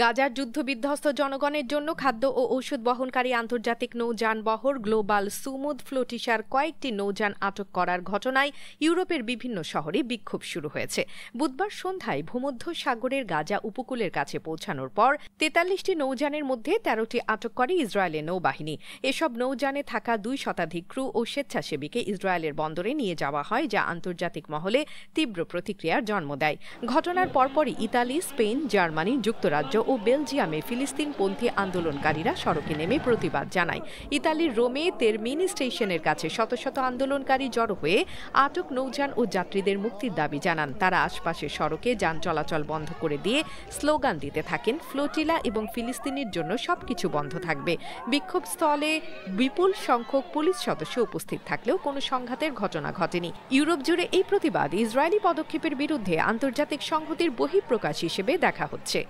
গাজার যুদ্ধবিধ্বস্ত জনগণের জন্য খাদ্য ও ঔষধ বহনকারী আন্তর্জাতিক নৌযানবহর গ্লোবাল সুমুদ ফ্লোটিসার কয়েকটি নৌযান আটক করার ঘটনায় ইউরোপের বিভিন্ন শহরে বিক্ষোভ শুরু হয়েছে। বুধবার সন্ধ্যায় ভূমধ্যসাগরের গাজা উপকূলের কাছে পৌঁছানোর পর ৪৩টি নৌযানের মধ্যে ১৩টি আটক করে ইসরায়েলের নৌবাহিনী। এসব নৌযানে থাকা ২ শতাধিক ক্রু ও স্বেচ্ছাসেবীকে ইসরায়েলের বন্দরে নিয়ে যাওয়া হয়, যা আন্তর্জাতিক মহলে তীব্র প্রতিক্রিয়ার জন্ম দেয়। ঘটনার পরপরই ইতালি, স্পেন, জার্মানি, যুক্তরাজ্য ও বেলজিয়ামে ফিলিস্তিনপন্থী আন্দোলনকারীরা সড়কে নেমে প্রতিবাদ জানায়। ইতালির রোমে তেরমিনি স্টেশনের কাছে শত শত আন্দোলনকারী জড়ো হয়ে আটক নৌযান ও যাত্রীদের মুক্তির দাবি জানান। তারা আশপাশের সড়কে যান চলাচল বন্ধ করে দিয়ে স্লোগান দিতে থাকেন, ফ্লোটিলা এবং ফিলিস্তিনের জন্য সবকিছু বন্ধ থাকবে। বিক্ষোভস্থলে বিপুল সংখ্যক পুলিশ সদস্য উপস্থিত থাকলেও কোনো সংঘাতের ঘটনা ঘটেনি। ইউরোপ জুড়ে এই প্রতিবাদ ইসরায়েলি পদক্ষেপের বিরুদ্ধে আন্তর্জাতিক সংহতির বহিঃপ্রকাশ হিসেবে দেখা হচ্ছে।